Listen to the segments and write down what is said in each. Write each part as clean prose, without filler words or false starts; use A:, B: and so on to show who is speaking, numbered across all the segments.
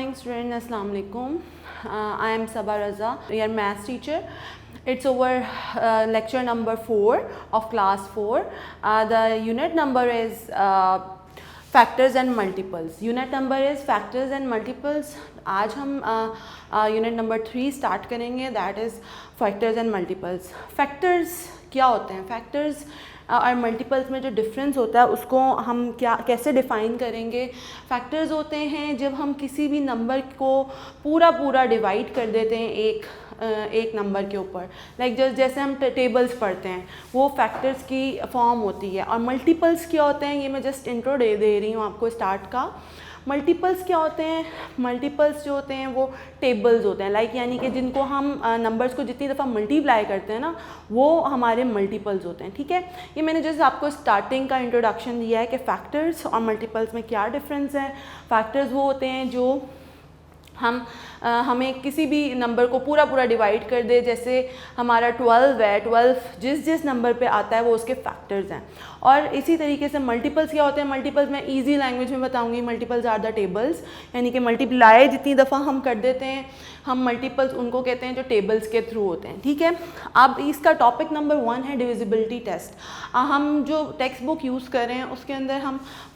A: morning student, Assalamu alaikum. I am Sabah Raza, your maths teacher. It's our lecture number 4 of class 4. The unit number is factors and multiples. Unit number is factors and multiples. आज हम unit number 3 start करेंगे, that is factors and multiples. Factors क्या होते हैं? Factors और multiples में जो difference होता है उसको हम कैसे डिफ़ाइन करेंगे। फैक्टर्स होते हैं जब हम किसी भी नंबर को पूरा डिवाइड कर देते हैं एक नंबर के ऊपर, लाइक जैसे हम टेबल्स पढ़ते हैं, वो फैक्टर्स की फॉर्म होती है। और मल्टीपल्स क्या होते हैं, ये मैं जस्ट इंट्रो दे रही हूँ आपको स्टार्ट का। मल्टीपल्स क्या होते हैं? मल्टीपल्स जो होते हैं वो टेबल्स होते हैं, लाइक यानी कि जिनको हम नंबर्स को जितनी दफ़ा मल्टीप्लाई करते हैं ना, वो हमारे मल्टीपल्स होते हैं। ठीक है, ये मैंने जैसे आपको स्टार्टिंग का इंट्रोडक्शन दिया है कि फैक्टर्स और मल्टीपल्स में क्या डिफरेंस है। फैक्टर्स वो होते हैं जो हमें किसी भी नंबर को पूरा डिवाइड कर दे, जैसे हमारा 12 है, 12 जिस नंबर पे आता है वो उसके फैक्टर्स हैं। और इसी तरीके से मल्टीपल्स क्या होते हैं? मल्टीपल्स मैं इजी लैंग्वेज में बताऊंगी। मल्टीपल्स आर द टेबल्स, यानी कि मल्टीप्लाई जितनी दफ़ा हम कर देते हैं हम मल्टीपल्स उनको कहते हैं जो टेबल्स के थ्रू होते हैं। ठीक है, अब इसका टॉपिक नंबर 1 है डिविजिबिलिटी टेस्ट। हम जो टेक्स्ट बुक यूज़ कर रहे हैं उसके अंदर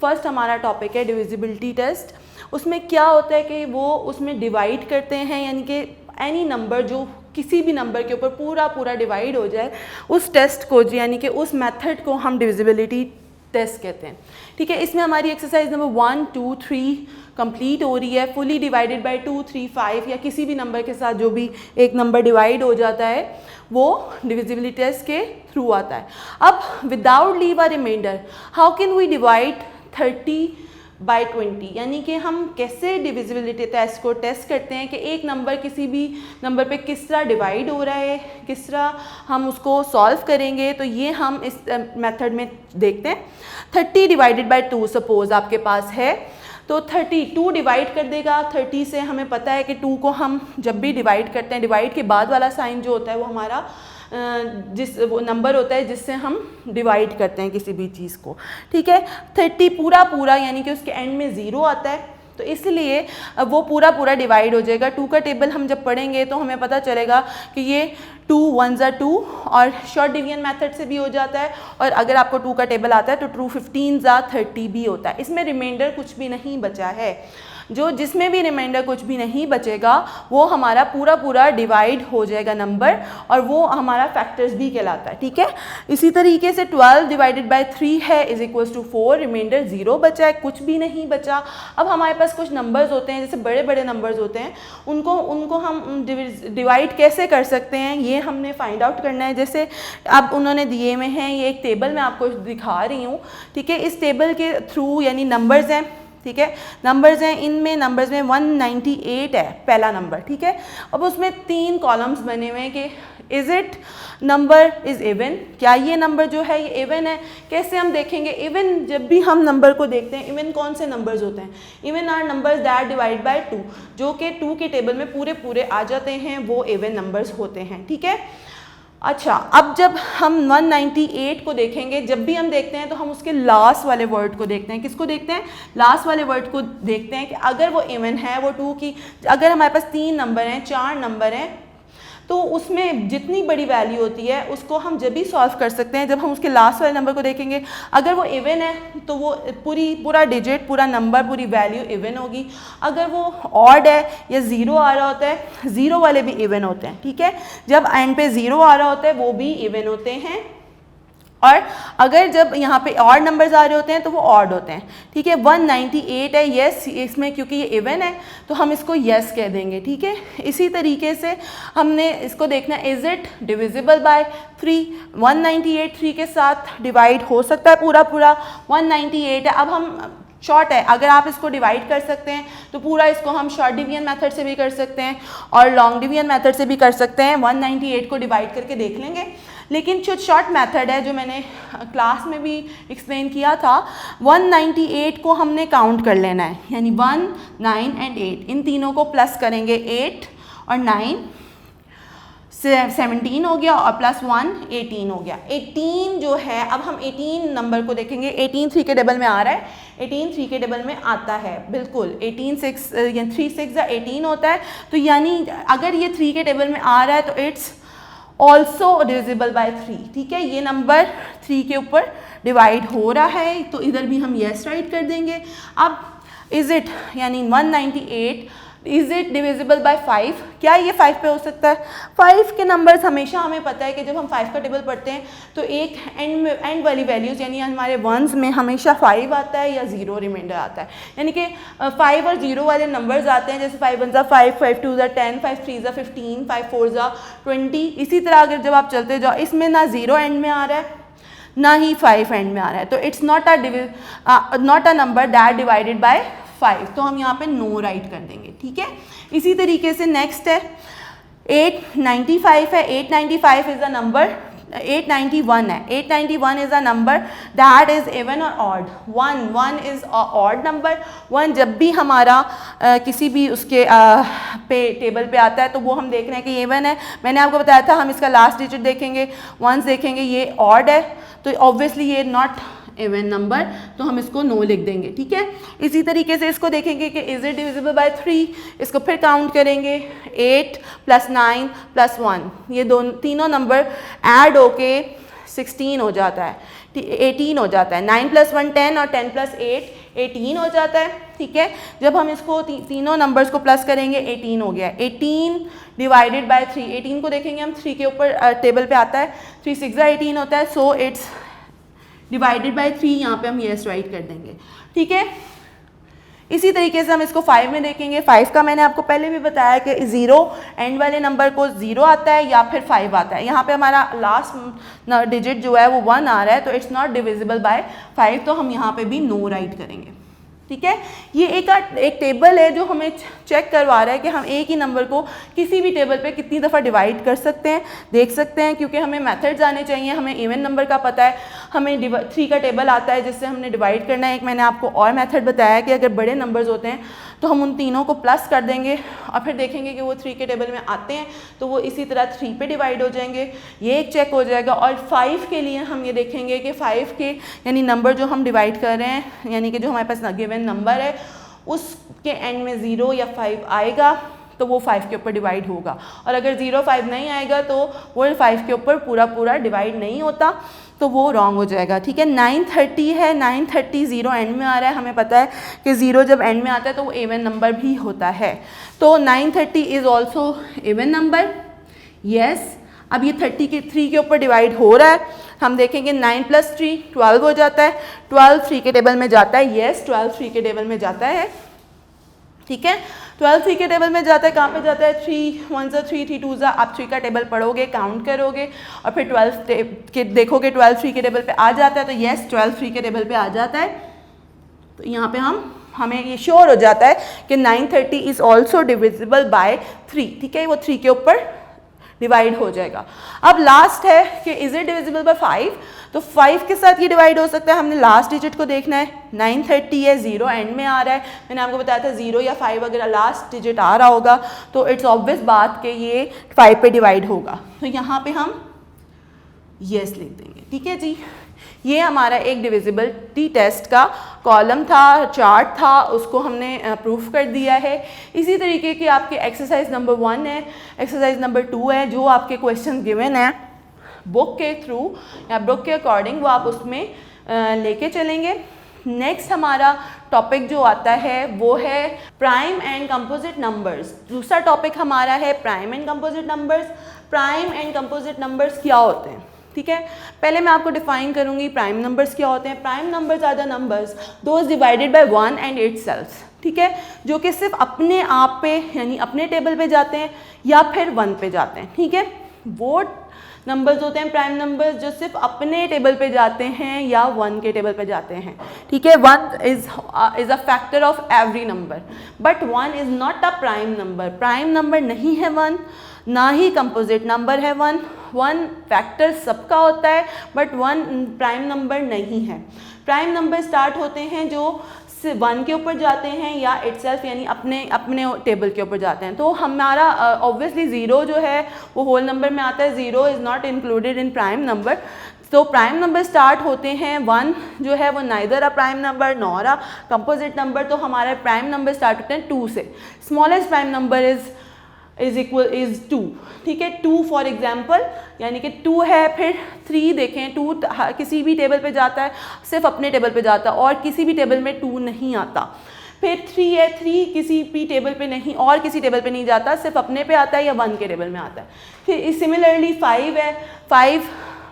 A: फर्स्ट हमारा टॉपिक है डिविजिबिलिटी टेस्ट। उसमें क्या होता है कि वो उसमें डिवाइड करते हैं, यानी कि एनी नंबर जो किसी भी नंबर के ऊपर पूरा डिवाइड हो जाए, उस टेस्ट को यानी कि उस मेथड को हम डिविजिबिलिटी टेस्ट कहते हैं। ठीक है, इसमें हमारी एक्सरसाइज नंबर 1, 2, 3 कंप्लीट हो रही है। फुली डिवाइडेड बाय 2, 3, 5 या किसी भी नंबर के साथ जो भी एक नंबर डिवाइड हो जाता है वो डिविजिबिलिटी टेस्ट के थ्रू आता है। अब without leave a reminder how can we divide 30 by 20, यानी कि हम कैसे डिविजिबिलिटी टेस्ट को टेस्ट करते हैं कि एक नंबर किसी भी नंबर पे किस तरह डिवाइड हो रहा है, किस तरह हम उसको सॉल्व करेंगे। तो ये हम इस मेथड में देखते हैं। 30 डिवाइडेड बाई 2 सपोज आपके पास है, तो 32 डिवाइड कर देगा 30 से। हमें पता है कि 2 को हम जब भी डिवाइड करते हैं, डिवाइड के बाद वाला साइन जो होता है वो हमारा वो नंबर होता है जिससे हम डिवाइड करते हैं किसी भी चीज़ को। ठीक है, 30 पूरा यानी कि उसके एंड में 0 आता है, तो इसलिए वो पूरा डिवाइड हो जाएगा। 2 का टेबल हम जब पढ़ेंगे तो हमें पता चलेगा कि ये 2 1 2 और शॉर्ट डिवीजन मेथड से भी हो जाता है। और अगर आपको 2 का टेबल आता है तो 2 15 30 भी होता है। इसमें रिमाइंडर कुछ भी नहीं बचा है। जिसमें भी रिमाइंडर कुछ भी नहीं बचेगा वो हमारा पूरा डिवाइड हो जाएगा नंबर, और वो हमारा फैक्टर्स भी कहलाता है। ठीक है, इसी तरीके से 12 डिवाइडेड बाय 3 है इज इक्वल्स टू 4, रिमाइंडर 0 बचा है, कुछ भी नहीं बचा। अब हमारे पास कुछ नंबर्स होते हैं, जैसे बड़े नंबर्स होते हैं, उनको हम डिवाइड कैसे कर सकते हैं ये हमने फाइंड आउट करना है। जैसे अब उन्होंने दिए में हैं, ये एक टेबल मैं आपको दिखा रही हूँ। ठीक है, इस टेबल के थ्रू यानी नंबर्स हैं, ठीक है, नंबर्स हैं, इनमें नंबर्स में 198 है पहला नंबर। ठीक है, अब उसमें 3 कॉलम्स बने हुए हैं कि is it number is even, क्या ये नंबर जो है ये इवन है। कैसे हम देखेंगे इवन? जब भी हम नंबर को देखते हैं, इवन कौन से नंबर्स होते हैं? Even are numbers that divide by 2, जो कि 2 के टेबल में पूरे आ जाते हैं, वो इवन नंबर्स होते हैं। ठीक है, अच्छा, अब जब हम 198 को देखेंगे, जब भी हम देखते हैं तो हम उसके लास्ट वाले वर्ड को देखते हैं। किसको देखते हैं? लास्ट वाले वर्ड को देखते हैं कि अगर वो इवन है, वो 2 की, अगर हमारे पास 3 नंबर हैं, 4 नंबर हैं, तो उसमें जितनी बड़ी वैल्यू होती है उसको हम जब भी सॉल्व कर सकते हैं जब हम उसके लास्ट वाले नंबर को देखेंगे। अगर वो इवन है तो वो पूरा डिजिट, पूरा नंबर, पूरी वैल्यू इवन होगी। अगर वो ऑड है या 0 आ रहा होता है, 0 वाले भी इवन होते हैं। ठीक है, जब एंड पे 0 आ रहा होता है वो भी इवन होते हैं, और अगर जब यहाँ पे ऑड नंबर्स आ रहे होते हैं तो वो ऑड होते हैं। ठीक है, 198 है, यस, इसमें क्योंकि ये इवन है तो हम इसको यस कह देंगे। ठीक है, इसी तरीके से हमने इसको देखना है, इज़ इट डिविजिबल बाय 3, 198 3 के साथ डिवाइड हो सकता है पूरा 198 है। अब हम शॉर्ट है, अगर आप इसको डिवाइड कर सकते हैं तो पूरा इसको हम शॉर्ट डिवीजन मेथड से भी कर सकते हैं और लॉन्ग डिवीजन मेथड से भी कर सकते हैं। 198 को डिवाइड करके देख लेंगे, लेकिन जो शॉर्ट मेथड है जो मैंने क्लास में भी एक्सप्लेन किया था, 198 को हमने काउंट कर लेना है, यानी 1, 9 एंड 8, इन तीनों को प्लस करेंगे, 8 और 9 17 हो गया और प्लस 1 18 हो गया। 18 जो है, अब हम 18 नंबर को देखेंगे। 18 3 के टेबल में आ रहा है, 18 3 के टेबल में आता है, बिल्कुल 18 6 या 3 6 या 18 होता है। तो यानी अगर ये 3 के टेबल में आ रहा है तो इट्स ऑल्सो डिविजिबल बाय 3। ठीक है, ये नंबर 3 के ऊपर डिवाइड हो रहा है, तो इधर भी हम येस राइट कर देंगे। अब इज़ इट यानी 198 इज़ इट डिविजिबल बाय 5? क्या ये 5 पे हो सकता है? 5 के नंबर्स हमेशा हमें पता है कि जब हम 5 का टेबल पढ़ते हैं तो एक एंड वाली वैल्यूज़ यानी हमारे वंस में हमेशा 5 आता है या 0 रिमाइंडर आता है, यानी कि 5 और 0 वाले नंबर्स आते हैं, जैसे 5 1 5, 5 2 10, 5 3 15, 5 4 20। इसी तरह अगर जब आप चलते जाओ, इसमें ना 0 एंड में आ रहा है ना ही 5 एंड में आ रहा है, तो it's not a number that divided by 5, तो हम यहाँ पे नो राइट कर देंगे। ठीक है, इसी तरीके से नेक्स्ट है 895 है। 895 इज अ नंबर, 891 है। 891 is a number that is even और ऑड। 1 is odd number. 1 जब भी हमारा किसी भी उसके पे टेबल पे आता है तो वो हम देख रहे हैं कि इवन है। मैंने आपको बताया था हम इसका लास्ट डिजिट देखेंगे, 1 देखेंगे, ये ऑड है तो ऑब्वियसली ये नॉट इवन नंबर, तो हम इसको नो लिख देंगे। ठीक है, इसी तरीके से इसको देखेंगे कि इज इट डिविजिबल बाय 3, इसको फिर काउंट करेंगे 8 + 9 + 1, ये तीनों नंबर ऐड होके 16 हो जाता है, 18 हो जाता है। 9 + 1 10 और 10 + 8 18 हो जाता है। ठीक है, जब हम इसको तीनों नंबर्स को प्लस करेंगे 18 हो गया। 18 डिवाइडेड बाय 3, 18 को देखेंगे हम 3 के ऊपर टेबल पे आता है, 3 6 18 होता है, सो इट्स डिवाइडेड बाय 3, यहाँ पे हम येस राइट कर देंगे। ठीक है, इसी तरीके से हम इसको 5 में देखेंगे। 5 का मैंने आपको पहले भी बताया कि 0 एंड वाले नंबर को 0 आता है या फिर 5 आता है। यहाँ पे हमारा लास्ट डिजिट जो है वो 1 आ रहा है, तो इट्स नॉट डिविजिबल बाय 5, तो हम यहाँ पे भी नो राइट करेंगे। ठीक है, ये एक टेबल है जो हमें चेक करवा रहा है कि हम एक ही नंबर को किसी भी टेबल पे कितनी दफ़ा डिवाइड कर सकते हैं, देख सकते हैं, क्योंकि हमें मेथड्स आने चाहिए। हमें इवन नंबर का पता है, हमें 3 का टेबल आता है जिससे हमने डिवाइड करना है। एक मैंने आपको और मेथड बताया कि अगर बड़े नंबर्स होते हैं तो हम उन तीनों को प्लस कर देंगे और फिर देखेंगे कि वो 3 के टेबल में आते हैं तो वो इसी तरह 3 पे डिवाइड हो जाएंगे, ये एक चेक हो जाएगा। और 5 के लिए हम ये देखेंगे कि 5 के यानी नंबर जो हम डिवाइड कर रहे हैं, यानी कि जो हमारे पास गिवन नंबर है उसके एंड में 0 या 5 आएगा तो वो 5 के ऊपर डिवाइड होगा, और अगर 0 5 नहीं आएगा तो वो 5 के ऊपर पूरा डिवाइड नहीं होता, तो वो रॉन्ग हो जाएगा। ठीक है, 930 है। 930 0 एंड में आ रहा है, हमें पता है कि 0 जब एंड में आता है तो वो इवन नंबर भी होता है, तो 930 is also even number. Yes, अब ये 3 के ऊपर डिवाइड हो रहा है, हम देखेंगे 9 + 3 12 हो जाता है। 12 3 के टेबल में जाता है। यस, 12 3 के टेबल में जाता है। ठीक है, 12 3 के टेबल में जाता है। कहाँ पे जाता है? 3 1 3 3 2 आप 3 का टेबल पढ़ोगे, काउंट करोगे और फिर 12 के देखोगे 12 3 के टेबल पे आ जाता है, तो यस 12 3 के टेबल पे आ जाता है। तो यहाँ पे हमें ये श्योर हो जाता है कि 930 इज़ ऑल्सो डिविजिबल बाय 3। ठीक है, वो 3 के ऊपर डिवाइड हो जाएगा। अब लास्ट है कि इज इट डिविजिबल बाय 5, तो 5 के साथ ये डिवाइड हो सकता है। हमने लास्ट डिजिट को देखना है। 930 है, 0 एंड में आ रहा है, मैंने आपको बताया था 0 या 5 अगर लास्ट डिजिट आ रहा होगा तो इट्स ऑब्वियस बात कि ये 5 पे डिवाइड होगा, तो यहाँ पे हम यस लिख देंगे। ठीक है जी, ये हमारा एक डिविजिबिलिटी टेस्ट का कॉलम था, चार्ट था, उसको हमने प्रूफ कर दिया है। इसी तरीके की आपके एक्सरसाइज नंबर 1 है, एक्सरसाइज नंबर 2 है, जो आपके क्वेश्चन गिवन है बुक के थ्रू या बुक के अकॉर्डिंग वो आप उसमें लेके चलेंगे। नेक्स्ट हमारा टॉपिक जो आता है वो है प्राइम एंड कंपोजिट नंबर्स। दूसरा टॉपिक हमारा है prime and composite numbers. Prime and composite numbers क्या होते हैं? ठीक है, पहले मैं आपको डिफाइन करूंगी प्राइम नंबर्स क्या होते हैं। Prime numbers are the numbers those divided by 1 and itself. ठीक है, जो कि सिर्फ अपने आप पे यानी अपने टेबल पे जाते हैं या फिर 1 पे जाते हैं। ठीक है, वो नंबर्स होते हैं प्राइम नंबर्स जो सिर्फ अपने टेबल पे जाते हैं या 1 के टेबल पे जाते हैं। ठीक है, 1 is a factor of every number, but 1 is not a prime number. Prime number नहीं है 1, ना ही कंपोजिट नंबर है 1। 1 फैक्टर सबका होता है बट 1 प्राइम नंबर नहीं है। प्राइम नंबर स्टार्ट होते हैं जो 1 के ऊपर जाते हैं या इटसेल्फ यानी अपने अपने टेबल के ऊपर जाते हैं। तो हमारा ऑब्वियसली 0 जो है वो होल नंबर में आता है, 0 is not included in prime number. तो प्राइम नंबर स्टार्ट होते हैं 1 जो है वो neither a prime number nor a composite number. तो हमारे प्राइम नंबर स्टार्ट होते हैं 2 से। स्मॉलेस्ट प्राइम नंबर इज़ 2, ठीक है। 2 फॉर एग्जाम्पल यानी कि 2 है, फिर 3 देखें, 2 किसी भी टेबल पे जाता है, सिर्फ अपने टेबल पे जाता है और किसी भी टेबल में 2 नहीं आता। फिर 3 है, 3 किसी भी टेबल पे नहीं और किसी टेबल पे नहीं जाता, सिर्फ अपने पे आता है या 1 के टेबल में आता है। फिर सिमिलरली 5 है,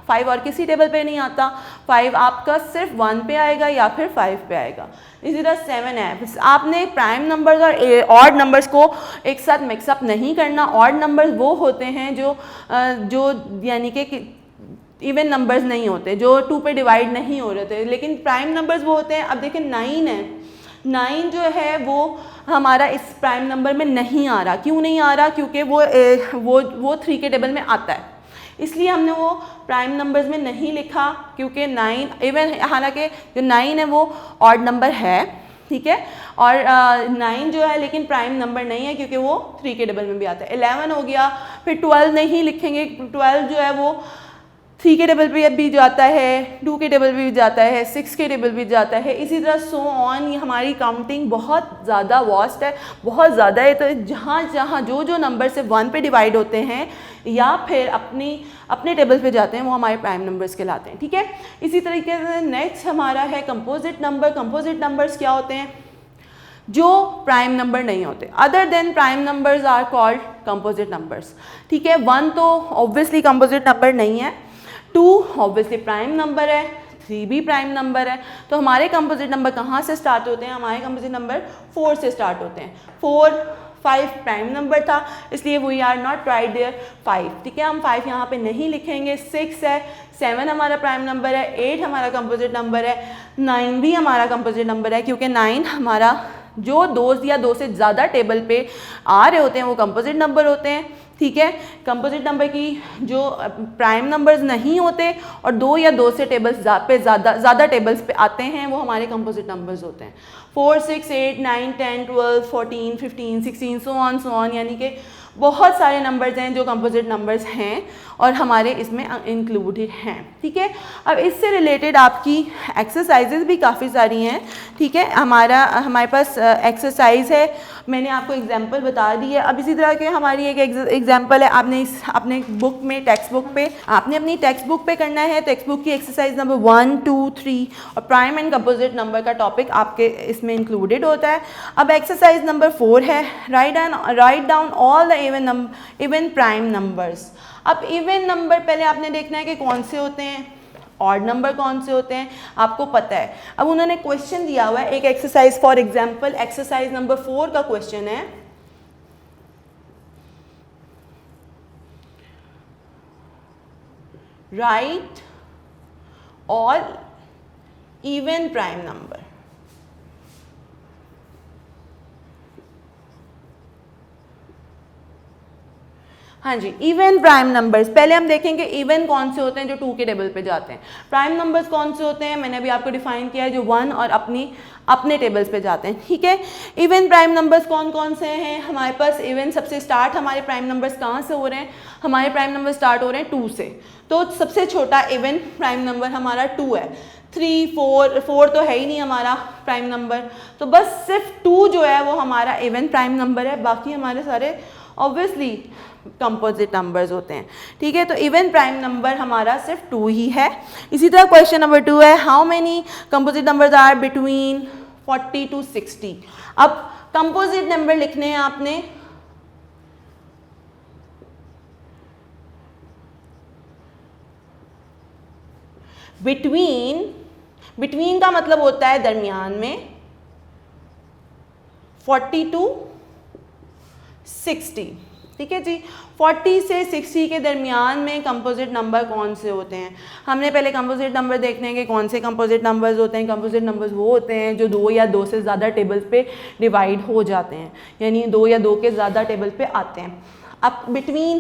A: 5 और किसी टेबल पे नहीं आता, 5 आपका सिर्फ 1 पे आएगा या फिर 5 पे आएगा। इसी तरह 7 है। आपने प्राइम नंबर्स और ऑड नंबर्स को एक साथ मिक्सअप नहीं करना। ऑड नंबर्स वो होते हैं जो यानी कि इवन नंबर्स नहीं होते, जो 2 पे डिवाइड नहीं हो रहे थे, लेकिन प्राइम नंबर्स वो होते हैं। अब देखें 9 है, 9 जो है वो हमारा इस प्राइम नंबर में नहीं आ रहा। क्यों नहीं आ रहा? क्योंकि वो 3 के टेबल में आता है, इसलिए हमने वो प्राइम नंबर्स में नहीं लिखा। क्योंकि 9 इवन, हालांकि जो 9 है वो ऑड नंबर है, ठीक है, और 9 जो है लेकिन प्राइम नंबर नहीं है क्योंकि वो 3 के टेबल में भी आता है। 11 हो गया। फिर 12 नहीं लिखेंगे, 12 जो है वो 3 के टेबल पे भी जाता है, 2 के टेबल पे भी जाता है, 6 के टेबल भी जाता है, इसी तरह सो ऑन। ये हमारी काउंटिंग बहुत ज़्यादा वास्ट है, बहुत ज़्यादा है। तो जहाँ जहाँ जो नंबर से 1 पे डिवाइड होते हैं या फिर अपने टेबल पे जाते हैं वो हमारे प्राइम नंबर्स कहलाते हैं, ठीक है। इसी तरीके से नेक्स्ट हमारा है कंपोजिट नंबर। कंपोजिट नंबर्स क्या होते हैं? जो प्राइम नंबर नहीं होते, other than prime numbers are called composite numbers, ठीक है। 1 तो ऑब्वियसली कंपोजिट नंबर नहीं है, 2 ऑब्वियसली प्राइम नंबर है, 3 भी प्राइम नंबर है। तो हमारे कंपोजिट नंबर कहाँ से स्टार्ट होते हैं? हमारे कंपोजिट नंबर 4 से स्टार्ट होते हैं। 4, 5 प्राइम नंबर था, इसलिए we are not right there 5, ठीक है। हम 5 यहाँ पे नहीं लिखेंगे। 6 है, 7 हमारा प्राइम नंबर है, 8 हमारा कंपोजिट नंबर है, 9 भी हमारा कंपोजिट नंबर है क्योंकि 9 हमारा जो 2 या 2 से ज़्यादा टेबल पे आ रहे होते हैं वो कंपोजिट नंबर होते हैं, ठीक है। कंपोजिट नंबर की जो प्राइम नंबर्स नहीं होते और 2 या 2 से टेबल्स पे ज़्यादा टेबल्स पे आते हैं वो हमारे कंपोजिट नंबर्स होते हैं। 4, 6, 8, 9, 10, 12, 14, 15, 16 सो ऑन यानी कि बहुत सारे नंबर्स हैं जो कंपोजिट नंबर्स हैं और हमारे इसमें इंक्लूडेड हैं, ठीक है। अब इससे रिलेटेड आपकी एक्सरसाइजेज भी काफ़ी सारी हैं, ठीक है। हमारे पास एक्सरसाइज है, मैंने आपको एग्जांपल बता दी है। अब इसी तरह के हमारी एक एग्जांपल है, आपने अपने बुक में टेक्स्ट बुक पे आपने अपनी टेक्स्ट बुक पे करना है। टेक्स्ट बुक की एक्सरसाइज नंबर 1, 2, 3 और प्राइम एंड कंपोजिट नंबर का टॉपिक आपके इसमें इंक्लूडेड होता है। अब एक्सरसाइज नंबर 4 है, write down all the even prime numbers. अब इवन नंबर पहले आपने देखना है कि कौन से होते हैं, ऑड नंबर कौन से होते हैं, आपको पता है। अब उन्होंने क्वेश्चन दिया हुआ है एक exercise, for example exercise number 4 का क्वेश्चन है, right all even prime number. हाँ जी, इवन प्राइम नंबर्स। पहले हम देखेंगे इवन कौन से होते हैं जो 2 के टेबल पे जाते हैं। प्राइम नंबर्स कौन से होते हैं, मैंने अभी आपको डिफाइन किया है, जो 1 और अपने टेबल्स पे जाते हैं, ठीक है। इवन प्राइम नंबर्स कौन कौन से हैं हमारे पास? इवन सबसे स्टार्ट हमारे प्राइम नंबर्स कहाँ से हो रहे हैं? हमारे प्राइम नंबर स्टार्ट हो रहे हैं 2 से। तो सबसे छोटा इवन प्राइम नंबर हमारा 2 है। 3, 4 तो है ही नहीं हमारा प्राइम नंबर, तो बस सिर्फ 2 जो है वो हमारा इवन प्राइम नंबर है, बाकी हमारे सारे ऑब्वियसली कंपोजिट नंबर्स होते हैं, ठीक है। तो इवन प्राइम नंबर हमारा सिर्फ 2 ही है। इसी तरह क्वेश्चन नंबर 2 है, how many composite numbers are between 40 to 60। अब कंपोजिट नंबर लिखने हैं आपने, बिटवीन का मतलब होता है दरमियान में, 40 to 60, ठीक है जी। 40 से 60 के दरमियान में कंपोजिट नंबर कौन से होते हैं? हमने पहले कंपोजिट नंबर देखने हैं कि कौन से कंपोजिट नंबर्स होते हैं। कंपोजिट नंबर्स वो होते हैं जो 2 या 2 से ज़्यादा टेबल्स पे डिवाइड हो जाते हैं, यानी 2 या 2 के ज़्यादा टेबल पे आते हैं। अब बिटवीन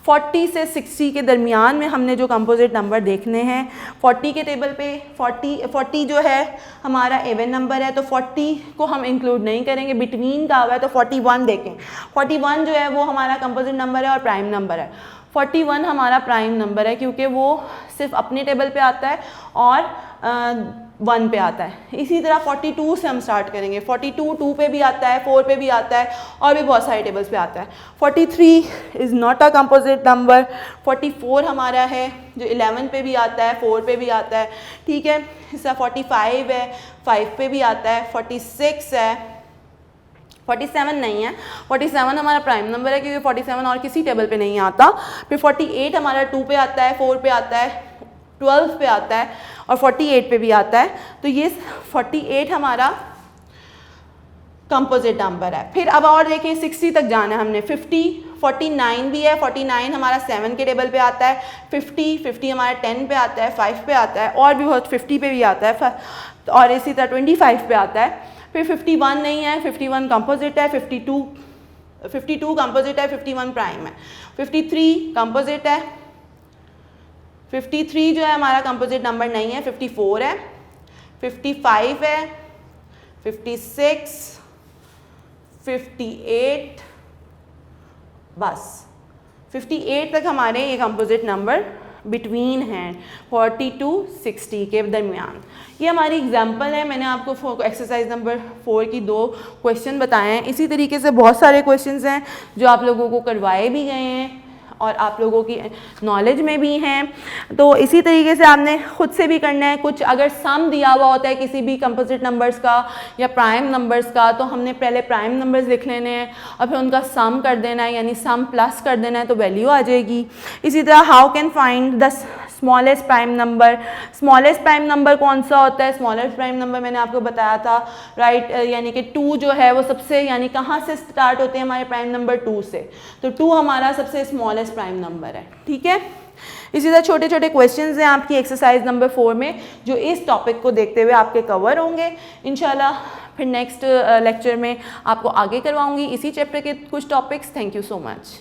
A: 40 से 60 के दरमियान में हमने जो कंपोजिट नंबर देखने हैं, 40 के टेबल पे 40 जो है हमारा इवन नंबर है, तो 40 को हम इंक्लूड नहीं करेंगे, बिटवीन का हुआ है तो 41 देखें। 41 जो है वो हमारा कंपोजिट नंबर है और प्राइम नंबर है। 41 हमारा प्राइम नंबर है क्योंकि वो सिर्फ अपने टेबल पे आता है और 1 पे आता है। इसी तरह 42 से हम स्टार्ट करेंगे। 42 2 पे भी आता है, 4 पे भी आता है और भी बहुत सारे टेबल्स पे आता है। 43 is not a composite number. 44 हमारा है जो 11 पे भी आता है, 4 पे भी आता है, ठीक है। इसका 45 है, 5 पे भी आता है। 46 है, 47 नहीं है, 47 हमारा प्राइम नंबर है क्योंकि 47 और किसी टेबल पे नहीं आता। फिर 48 हमारा 2 पे आता है, 4 पे आता है, 12 पे आता है और 48 पे भी आता है। तो ये 48 हमारा कंपोजिट नंबर है। फिर अब और देखें 60 तक जाना है हमने। 50, 49 भी है। 49 हमारा 7 के टेबल पे आता है। 50 हमारा 10 पे आता है, 5 पे आता है और भी बहुत 50 पे भी आता है और इसी तरह 25 पे आता है। फिर 51 नहीं है, 51 कंपोजिट है। 52 कंपोजिट है, 51 प्राइम है। 53 कंपोजिट है। 53 जो है हमारा कंपोजिट नंबर नहीं है, 54 है। 55 है, 56, 58, बस 58 तक हमारे ये कंपोजिट नंबर बिटवीन हैं 40 to 60 के दरमियान। ये हमारी एग्जांपल है। मैंने आपको एक्सरसाइज नंबर 4 की 2 क्वेश्चन बताए हैं। इसी तरीके से बहुत सारे क्वेश्चंस हैं जो आप लोगों को करवाए भी गए हैं और आप लोगों की नॉलेज में भी हैं। तो इसी तरीके से आपने खुद से भी करना है। कुछ अगर सम दिया हुआ होता है किसी भी कंपोजिट नंबर्स का या प्राइम नंबर्स का, तो हमने पहले प्राइम नंबर्स लिख लेने हैं और फिर उनका सम कर देना है, यानी सम प्लस कर देना है तो वैल्यू आ जाएगी। इसी तरह how can find the smallest prime number. Smallest prime number कौन सा होता है? स्मॉलेस्ट प्राइम नंबर मैंने आपको बताया था, राइट, यानी कि 2 जो है वो सबसे, यानी कहाँ से स्टार्ट होते हैं हमारे प्राइम नंबर? 2 से। तो 2 हमारा सबसे स्मॉलेस्ट प्राइम नंबर है, ठीक है। इसी तरह छोटे छोटे क्वेश्चंस हैं आपकी एक्सरसाइज नंबर 4 में जो इस टॉपिक को देखते हुए आपके कवर होंगे इंशाल्लाह। फिर नेक्स्ट लेक्चर में आपको आगे करवाऊंगी इसी चैप्टर के कुछ topics. Thank you so much.